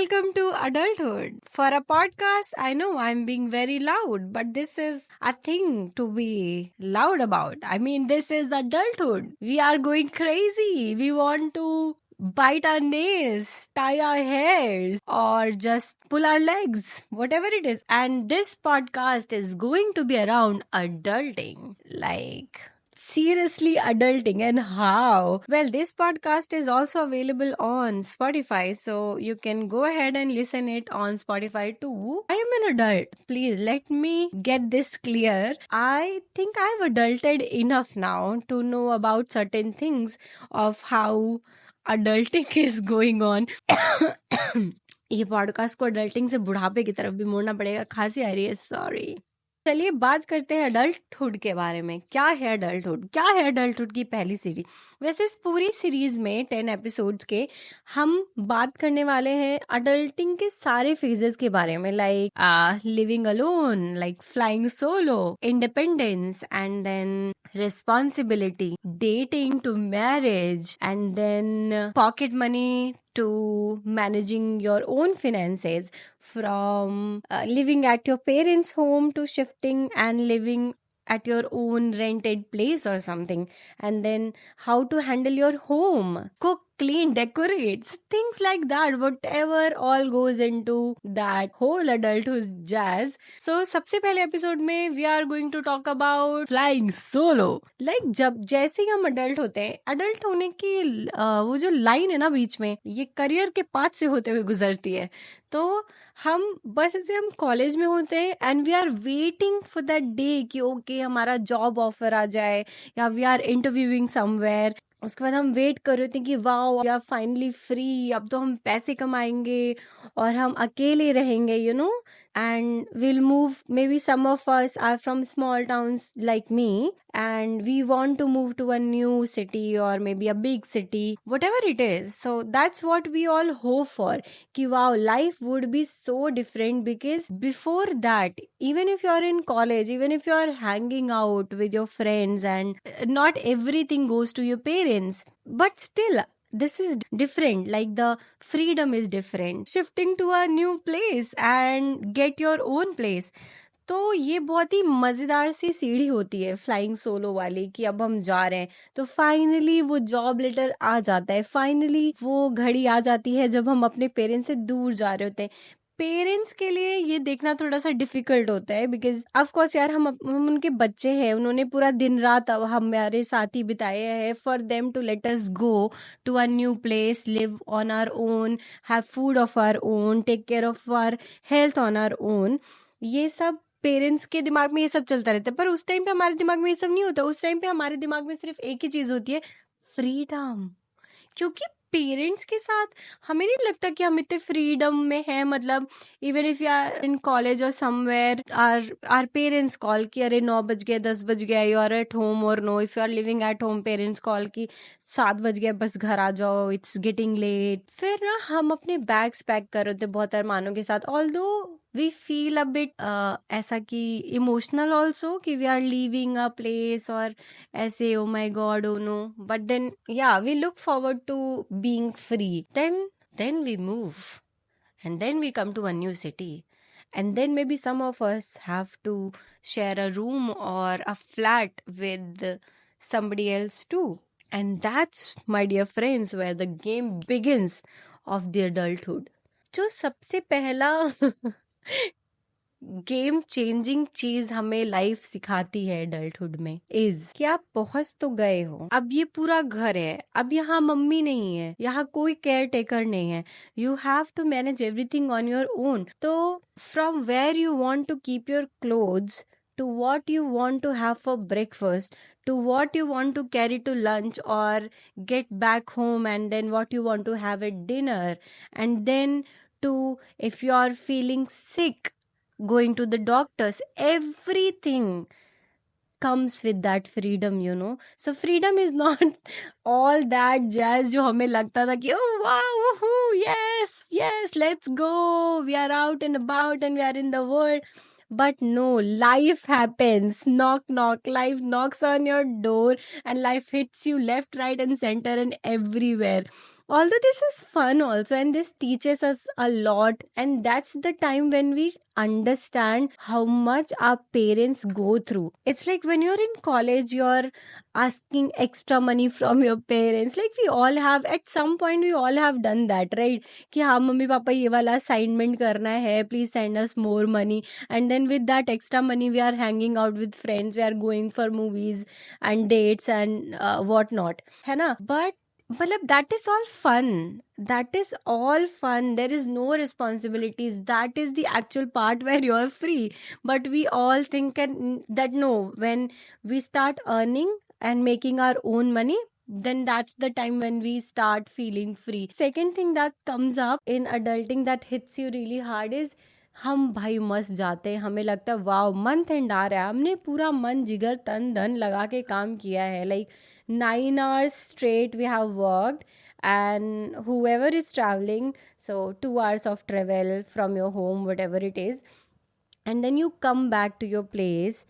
welcome to Adulthood. For a podcast, I know I'm being very loud, but this is a thing to be loud about. I mean, this is adulthood. We are going crazy. We want to bite our nails, tie our hairs, or just pull our legs, whatever it is. And this podcast is going to be around adulting. Like, seriously adulting and how. Well, this podcast is also available on Spotify, so you can go ahead and listen it on Spotify too. I am an adult. Please let me get this clear. I think I've adulted enough now to know about certain things of how adulting is going on. ये podcast को adulting से बुढ़ापे की तरफ भी मोड़ना पड़ेगा. खांसी आ रही है, सॉरी. चलिए बात करते हैं अडल्टहुड के बारे में. क्या है अडल्टहुड? क्या है अडल्टहुड की पहली सीरीज? वैसे इस पूरी सीरीज में 10 एपिसोड्स के हम बात करने वाले हैं अडल्टिंग के सारे फेजेस के बारे में, like living alone, like flying solo, independence, and then responsibility, dating to marriage, and then pocket money to managing your own finances, from living at your parents' home to shifting and living at your own rented place or something, and then how to handle your home, cook, clean, decorates, things like that, whatever all goes into that whole adulthood jazz. So सबसे पहले episode में we are going to talk about flying solo. Like जब जैसे ही हम adult होते हैं, adult होने की वो जो लाइन है ना बीच में, ये करियर के पाथ से होते हुए गुजरती है. तो हम बस ऐसे हम कॉलेज में होते हैं and we are waiting for that day कि ओके हमारा जॉब ऑफर आ जाए, या वी आर इंटरव्यूइंग समवेयर. उसके बाद हम वेट कर रहे थे कि wow we are finally free, अब तो हम पैसे कमाएंगे और हम अकेले रहेंगे, you know, and we'll move. Maybe some of us are from small towns like me and we want to move to a new city or maybe a big city, whatever it is. So that's what we all hope for, ki wow, life would be so different, because before that, even if you're in college, even if you're hanging out with your friends, and not everything goes to your parents, but still this is different. Like the freedom is different, shifting to a new place and get your own place. तो ये बहुत ही मजेदार सी सीढ़ी होती है flying solo वाली, कि अब हम जा रहे हैं तो फाइनली वो जॉब लेटर आ जाता है, फाइनली वो घड़ी आ जाती है जब हम अपने पेरेंट्स से दूर जा रहे होते हैं. पेरेंट्स के लिए ये देखना थोड़ा सा डिफिकल्ट होता है, बिकॉज ऑफ कोर्स यार हम उनके बच्चे हैं, उन्होंने पूरा दिन रात अब हमारे साथ ही बिताया है, for them to let us go to a new place, live on our own, have food of our own, take care of our health on our own. ये सब पेरेंट्स के दिमाग में ये सब चलता रहता है, पर उस टाइम पे हमारे दिमाग में ये सब नहीं होता. उस टाइम पे हमारे दिमाग में सिर्फ एक ही चीज होती है, फ्रीडम. क्योंकि पेरेंट्स के साथ हमें नहीं लगता कि हम इतने फ्रीडम में हैं. मतलब even if you are in college और समवेयर, आर पेरेंट्स कॉल कि अरे 9 बज गए, 10 बज गया, यू आर एट होम और no, if you are living at home, parents call कि 7 बज गए, बस घर आ जाओ, इट्स गेटिंग लेट. फिर ना हम अपने बैग्स पैक कर रहे होते बहुत अरमानों के साथ, although we feel a bit ऐसा कि emotional also, कि we are leaving a place और ऐसे oh my god, oh no, but then yeah, we look forward to being free. Then we move, and then we come to a new city, and then maybe some of us have to share a room or a flat with somebody else too. And that's, my dear friends, where the game begins of the adulthood. जो सबसे पहला game changing चीज हमें life सिखाती है adulthood में is कि आप पहुंच तो गए हो, अब ये पूरा घर है, अब यहाँ मम्मी नहीं है, यहाँ कोई केयर टेकर नहीं है, you have to manage everything on your own. तो from where you want to keep your clothes, to what you want to have for breakfast, to what you want to carry to lunch or get back home, and then what you want to have at dinner, and then to, if you are feeling sick, going to the doctors, everything comes with that freedom, you know. So freedom is not all that jazz जो हमें लगता था कि oh wow, woohoo, yes, let's go, we are out and about and we are in the world. But no, life happens. Knock, life knocks on your door and life hits you left, right and center and everywhere. Although this is fun also, and this teaches us a lot, and that's the time when we understand how much our parents go through. It's like when you're in college, you're asking extra money from your parents. Like we all have, at some point we all have done that, right? कि हाँ mummy papa ये वाला assignment करना है, please send us more money. And then with that extra money we are hanging out with friends, we are going for movies and dates and what not, है ना? But मतलब that is all fun. That is all fun. There is no responsibilities. That is the actual part where you are free. But we all think that no, when we start earning and making our own money, then that's the time when we start feeling free. Second thing that comes up in adulting that hits you really hard is हम भाई मस्त जाते हैं, हमें लगता है wow month and आ रहा है, हमने पूरा मन जिगर तन धन लगा के काम किया है, like 9 hours straight we have worked, and whoever is traveling, so 2 hours of travel from your home, whatever it is, and then you come back to your place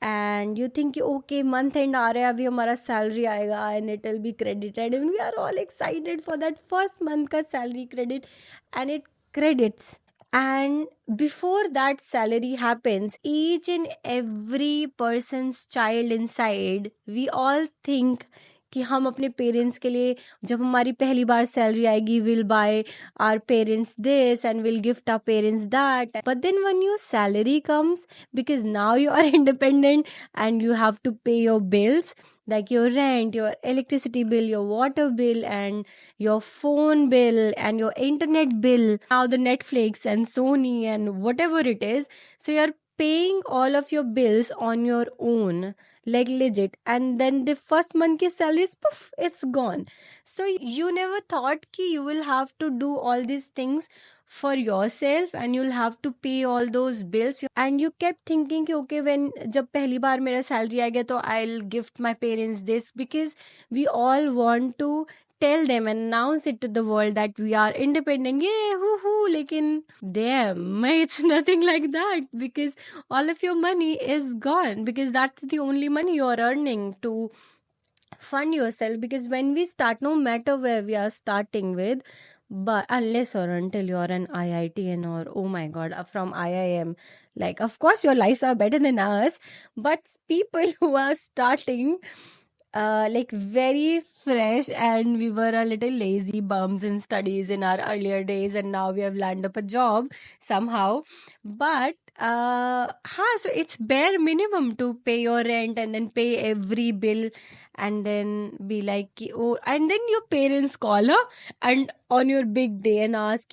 and you think कि okay month end आ रहा है, अभी हमारा salary आएगा and it will be credited, and we are all excited for that first month का salary credit, and it credits. And before that salary happens, each and every person's child inside, we all think कि हम अपने parents के लिए जब हमारी पहली बार सैलरी आएगी, will buy our parents this and will gift our parents that. But then when your salary comes, because now you are independent and you have to pay your bills, like your rent, your electricity bill, your water bill, and your phone bill, and your internet bill, now the Netflix and Sony and whatever it is. So you're paying all of your bills on your own, like legit, and then the first month ki salary is poof, it's gone. So you never thought ki you will have to do all these things for yourself and you'll have to pay all those bills, and you kept thinking कि okay when जब पहली बार मेरा salary आ गया तो I'll gift my parents this, because we all want to tell them and announce it to the world that we are independent, yeah, woohoo. Lekin damn, it's nothing like that, because all of your money is gone, because that's the only money you're earning to fund yourself. Because when we start, no matter where we are starting with, but unless or until you're an IITN or oh my god, from IIM, like of course your lives are better than ours, but people who are starting like very fresh, and we were a little lazy bums in studies in our earlier days, and now we have landed up a job somehow. But so it's bare minimum to pay your rent and then pay every bill, and then be like oh, and then your parents call her and on your big day and ask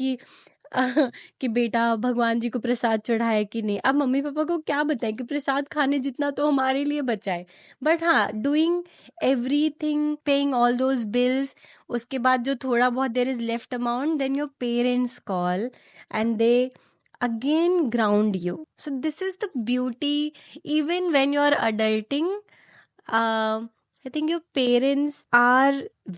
कि बेटा भगवान जी को प्रसाद चढ़ाया कि नहीं. अब mummy papa को क्या बताएं कि प्रसाद खाने जितना तो हमारे लिए बचा है, बट हाँ doing everything, paying all those bills, उसके बाद जो थोड़ा बहुत there is left amount, then your parents call and they again ground you. So this is the beauty. Even when you're adulting, I think your parents are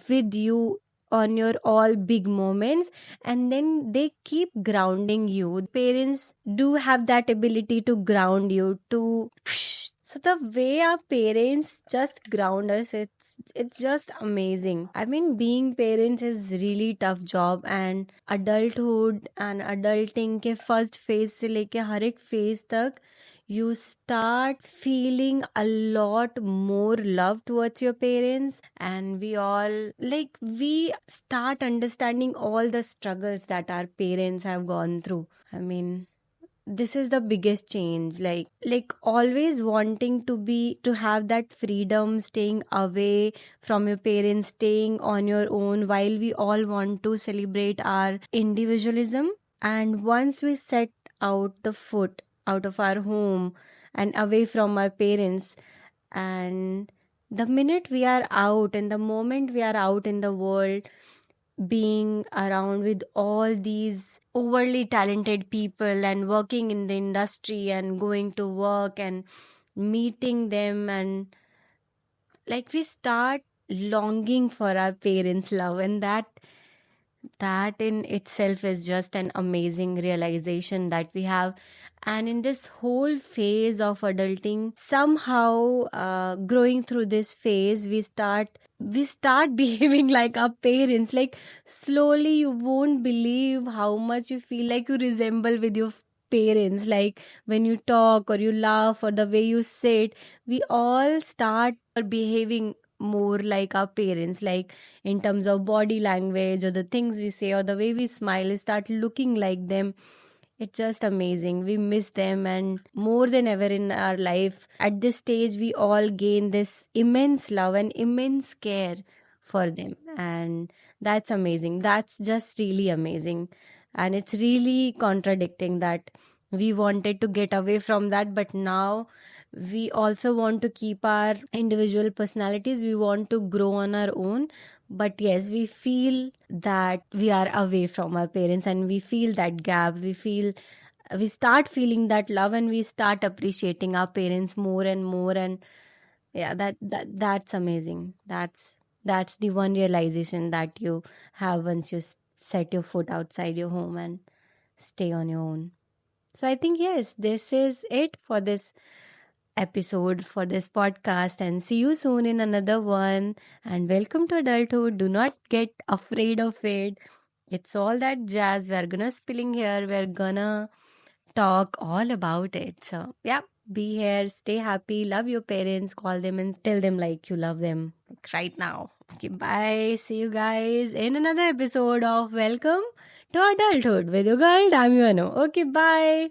with you on your all big moments, and then they keep grounding you. Parents do have that ability to ground you, to so the way our parents just ground us, it's just amazing. I mean, being parents is really tough job, and adulthood and adulting के first phase से लेके हर एक phase तक you start feeling a lot more love towards your parents, and we start understanding all the struggles that our parents have gone through. I mean, this is the biggest change, like always wanting to have that freedom, staying away from your parents, staying on your own, while we all want to celebrate our individualism. And once we set out the foot out of our home and away from our parents, and the minute we are out and the moment we are out in the world, being around with all these overly talented people and working in the industry and going to work and meeting them, and like we start longing for our parents' love, and That in itself is just an amazing realization that we have. And in this whole phase of adulting, somehow growing through this phase, we start behaving like our parents. Like, slowly you won't believe how much you feel like you resemble with your parents. Like, when you talk or you laugh or the way you sit, we all start behaving more like our parents. Like, in terms of body language or the things we say or the way we smile, we start looking like them. It's just amazing. We miss them, and more than ever in our life, at this stage, we all gain this immense love and immense care for them. And that's amazing. That's just really amazing. And it's really contradicting that we wanted to get away from that, but now we also want to keep our individual personalities. We want to grow on our own. But yes, we feel that we are away from our parents, and we feel that gap. We start feeling that love, and we start appreciating our parents more and more. And yeah, that's amazing. That's the one realization that you have once you set your foot outside your home and stay on your own. So I think, yes, this is it for this episode, for this podcast, and see you soon in another one. And welcome to adulthood. Do not get afraid of it. It's all that jazz. We're gonna spilling here. We're gonna talk all about it. So yeah, be here, stay happy, love your parents, call them and tell them like you love them, like, right now. Okay, bye. See you guys in another episode of Welcome to Adulthood with your girl, Damn. Okay, bye.